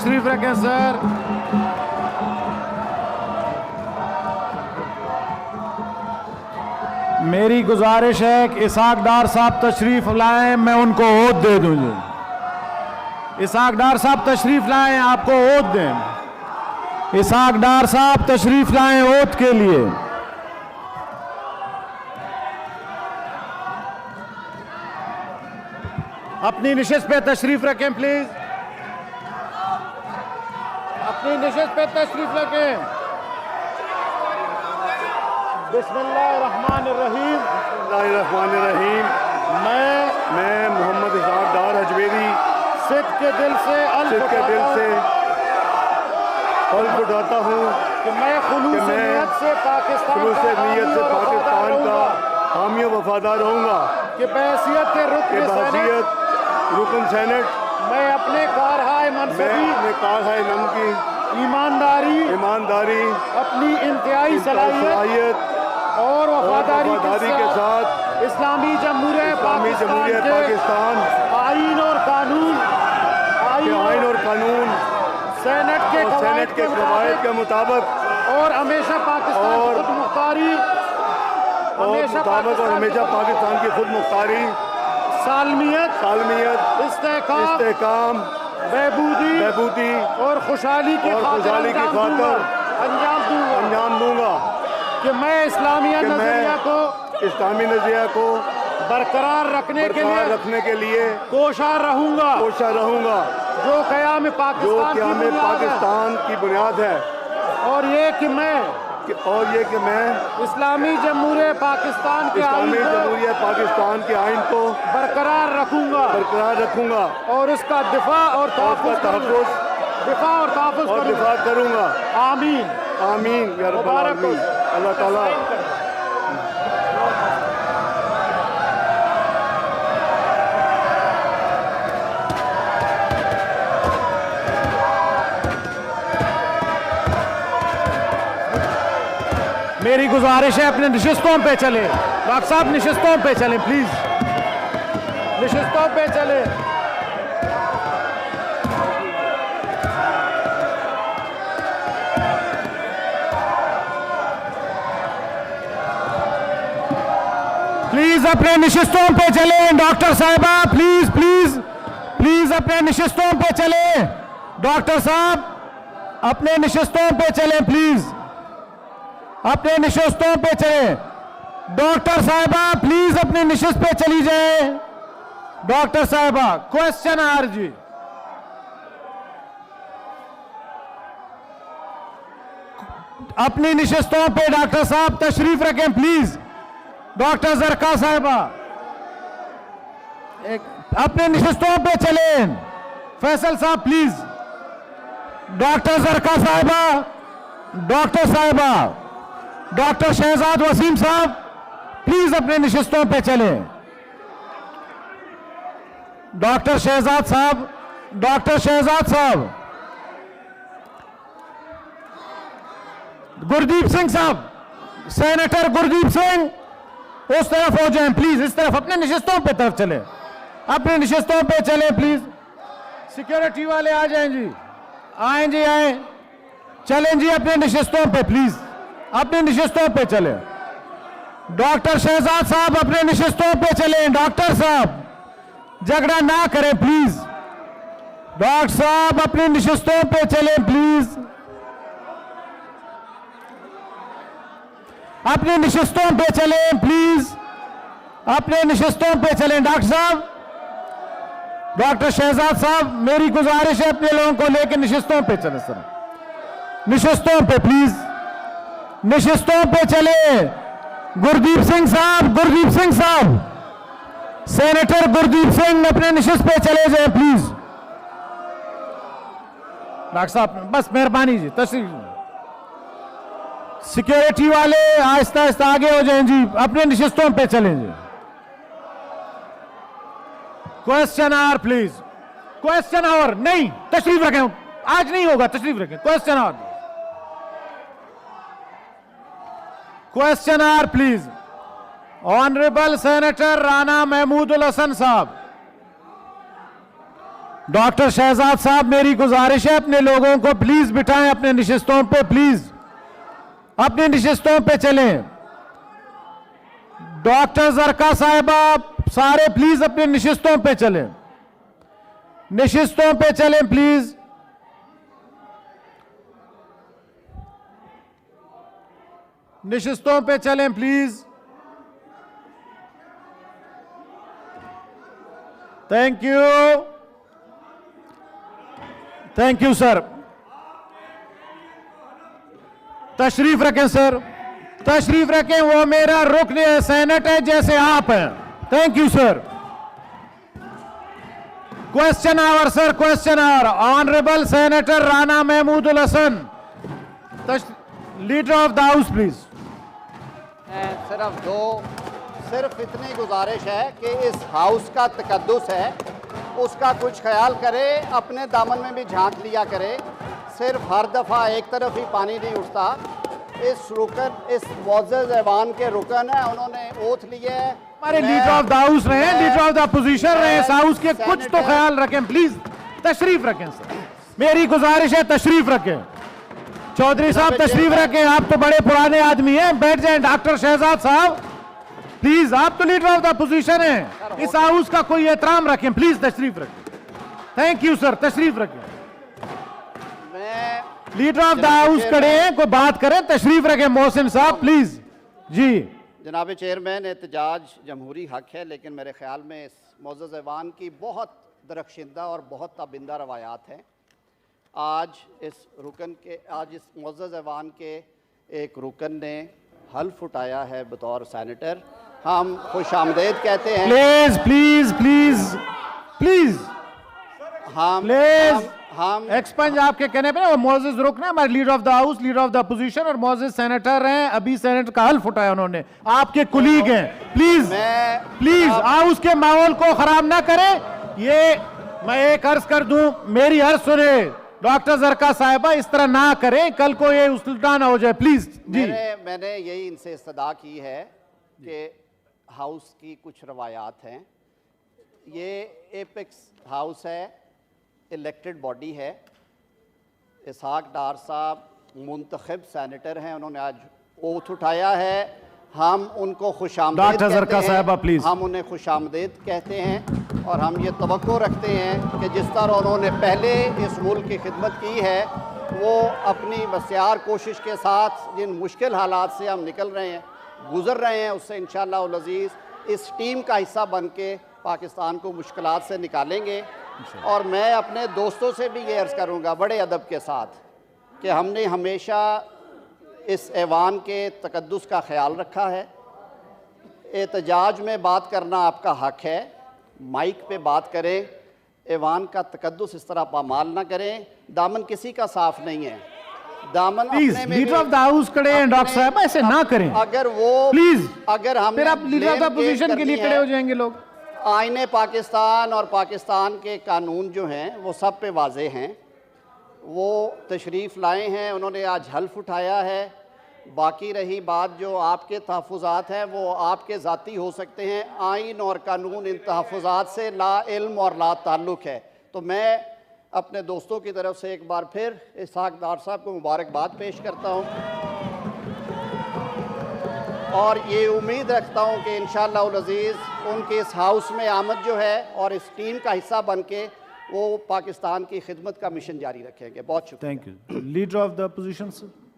तशरीफ रखें सर। मेरी गुजारिश है कि इसहाक डार साहब तशरीफ लाएं, मैं उनको ओथ दे दूं जी। इसहाक डार साहब तशरीफ लाएं, आपको ओथ दें। इसहाक डार साहब तशरीफ लाएं ओथ के लिए। अपनी निशिस्त पे तशरीफ रखें प्लीज। अपनी निशिस्त पे तशरीफ रखें। बिस्मिल्लाहिर्रहमानिर्रहीम। बिस्मिल्लाहिर्रहमानिर्रहीम। मैं मोहम्मद इसहाक डार हजवेरी सिद्ध के दिल से हल्फ उठाता हूँ कि मैं खुलूस नियत से पाकिस्तान का हामी वफादार रहूँगा कि बहैसियत रुकन सेनेट मैं अपने कारहाय मनसब की ईमानदारी अपनी इंतहाई सलाहियत और वफादारी के साथ इस्लामी जमहूरियत पाकिस्तान आईन और कानून सेनेट के कवायद के मुताबिक और हमेशा पाकिस्तान हमेशा पाकिस्तान की खुद मुख्तारी सालमियत इस्तेहकाम बहबूदी और खुशहाली की खातर अंजाम दूंगा कि मैं इस्लामी नजरिया को बरकरार रखने के लिए कोशा रहूंगा जो क़याम पाकिस्तान की बुनियाद है। और ये कि मैं इस्लामी जमहूरियत पाकिस्तान के आइन को बरकरार रखूंगा और उसका दिफा और तहफ़्फ़ुज़ करूंगा। आमीन या रब्बल आलमीन। अल्लाह ताला मेरी गुजारिश है अपने निशिस्तों पे चले। डॉक्टर साहब निशिस्तों पे चलें प्लीज। निशिस्तों पे चले। प्लीज अपने निशिस्तों पे चले। डॉक्टर साहिबा प्लीज अपने निशिस्तों पे चले। डॉक्टर साहब अपने निशिस्तों पे चले प्लीज। अपने निशिस्तों पे चले। डॉक्टर साहिबा प्लीज अपने निशिस्त पे चली जाए। डॉक्टर साहिबा क्वेश्चन आर जी। अपनी निशिस्तों पे डॉक्टर साहब तशरीफ रखें प्लीज। डॉक्टर जरका साहिबा अपने निशिस्तों पे चले। फैसल साहब प्लीज। डॉक्टर जरका साहिबा, डॉक्टर शहजाद वसीम साहब प्लीज अपने निशिस्तों पे चले। डॉक्टर शहजाद साहब, गुरदीप सिंह साहब, सेनेटर गुरदीप सिंह उस तरफ हो जाएं प्लीज। इस तरफ अपने निशिस्तों पे तरफ चले। अपने निशिस्तों पे चले प्लीज। सिक्योरिटी वाले आ जाएं जी। आए जी आए। चलें जी अपने निशिस्तों पे प्लीज। अपने निशिस्तों पे चले। डॉक्टर शहजाद साहब अपने निशिस्तों पे चले। डॉक्टर साहब झगड़ा ना करें प्लीज। डॉक्टर साहब अपनी निशिस्तों पे चले प्लीज। अपनी निशिस्तों पे चले प्लीज। अपने निशिस्तों पे चले। डॉक्टर साहब, डॉक्टर शहजाद साहब मेरी गुजारिश है अपने लोगों को लेकर निशिस्तों पे चले सर। निशिस्तों पे प्लीज। निशिस्तों पे चले। गुरदीप सिंह साहब, सेनेटर गुरदीप सिंह अपने निशिस्त पे चले जाए प्लीज। डॉक्टर साहब बस मेहरबानी जी तशरीफ। सिक्योरिटी वाले आहिस्ता आहिस्ता आगे हो जाएं जी। अपने निशिस्तों पे चलें जी। Question hour please. Question hour नहीं, तशरीफ रखें। आज नहीं होगा, तशरीफ रखें। Question hour please. Honourable senator Rana Mahmudul Hasan साहब, डॉक्टर शहजाद साहब, मेरी गुजारिश है अपने लोगों को प्लीज बिठाएं अपने निशिस्तों पे, प्लीज अपनी निशिस्तों पे चलें। डॉक्टर जरका साहिबा, सारे प्लीज अपनी निशिस्तों पे चलें, निशिस्तों पे चलें प्लीज। निशिस्तों पे चलें please. Thank you, thank you sir. तशरीफ रखें सर, तशरीफ रखें। वो मेरा रुकन सेनेट है जैसे आप हैं। Thank you sir. Question hour sir, question hour. Honourable senator Rana Mahmudul Hasan, leader of the house please. सिर्फ इतनी गुजारिश है कि इस हाउस का तकद्दुस है, उसका कुछ ख्याल करे, अपने दामन में भी झांक लिया करे। सिर्फ हर दफ़ा एक तरफ ही पानी नहीं उठता। इस रुकन, इस मुअज़्ज़ज़ ऐवान के रुकन है, उन्होंने ओथ लिए है। हमारे लीडर ऑफ द हाउस रहे, लीडर ऑफ द अपोजिशन रहे इस हाउस के, कुछ तो ख्याल रखें प्लीज। तशरीफ रखें सर, मेरी गुजारिश है तशरीफ रखें। चौधरी साहब तशरीफ रखें, आप तो बड़े पुराने आदमी हैं, बैठ जाएं। डॉक्टर शहजाद साहब प्लीज, आप तो लीडर ऑफ द अपोजिशन हैं, इस हाउस का कोई एहतराम रखें प्लीज। तशरीफ रखें। थैंक यू सर, तशरीफ रखें। मैं लीडर ऑफ द हाउस खड़े हैं, कोई बात करें, तशरीफ रखें। मोहसिन साहब प्लीज। जी जनाब चेयरमैन, एहतजाज जमहूरी हक है, लेकिन मेरे ख्याल में इस मुअज़्ज़ज़ ऐवान की बहुत दरख्शिंदा और बहुत ताबिंदा रवायात हैं। आज इस मुअज़्ज़ज़ ऐवान के एक रुकन ने हल्फ उठाया है बतौर सेनेटर। हम खुश आमदेद कहते हैं। प्लीज प्लीज प्लीज प्लीज हम प्लीज। हम एक्सपंज आपके कहने पे वो मोजेस रुकना, हमारे leader of the house, leader of the opposition और मोजेस सेनेटर हैं, अभी सेनेट का हल्फ उठाया उन्होंने, आपके कुलीग हैं। प्लीज प्लीज हाउस के माहौल को खराब ना करें। ये मैं एक अर्ज कर दूं, मेरी अर्ज सुने डॉक्टर जरका साहिबा, इस तरह ना करें, कल को ये उल्टा ना हो जाए प्लीज। जी मैंने यही इनसे इस्तदा की है कि हाउस की कुछ रवायात हैं। ये एपेक्स हाउस है, इलेक्टेड बॉडी है। इसहाक डार साहब मुंतखब सेनेटर हैं, उन्होंने आज ओथ उठाया है। हम उनको खुशामदीद कहते हैं, हम उन्हें खुशामदीद कहते हैं और हम ये तवक्को रखते हैं कि जिस तरह उन्होंने पहले इस मुल्क की खिदमत की है, वो अपनी बसियार कोशिश के साथ जिन मुश्किल हालात से हम निकल रहे हैं, गुज़र रहे हैं, उससे इंशाअल्लाह उल अज़ीज़ इस टीम का हिस्सा बन के पाकिस्तान को मुश्किलात से निकालेंगे। और मैं अपने दोस्तों से भी ये अर्ज़ करूँगा बड़े अदब के साथ कि हमने हमेशा इस ऐवान के तकद्दुस का ख्याल रखा है। एहतजाज में बात करना आपका हक है, माइक पे बात करें, ऐवान का तकद्दुस इस तरह पामाल ना करें। दामन किसी का साफ नहीं है, दामन अपने में लीडर ऑफ द हाउस खड़े हैं डॉक्टर साहब, ऐसे ना करें अगर वो प्लीज। अगर हम फिर आप लीडर ऑफ द अपोजिशन के लिए खड़े हो जाएंगे लोग। आईने पाकिस्तान और पाकिस्तान के कानून जो हैं वो सब पे वाज़े हैं। वो तशरीफ़ लाए हैं, उन्होंने आज हल्फ उठाया है। बाकी रही बात जो आपके तहफ़्फ़ुज़ात हैं वो आपके ज़ाती हो सकते हैं, आइन और कानून इन तहफ़्फ़ुज़ात से ला इल्म और ला ताल्लुक़ है। तो मैं अपने दोस्तों की तरफ से एक बार फिर इसहाक डार साहब को मुबारकबाद पेश करता हूँ और ये उम्मीद रखता हूँ कि इंशाअल्लाह उल अज़ीज़ उनके इस हाउस में आमद जो है और इस टीम का हिस्सा बन के वो पाकिस्तान की खिदमत का मिशन जारी रखेंगे। बहुत शुक्रिया। Thank you. Leader of the opposition.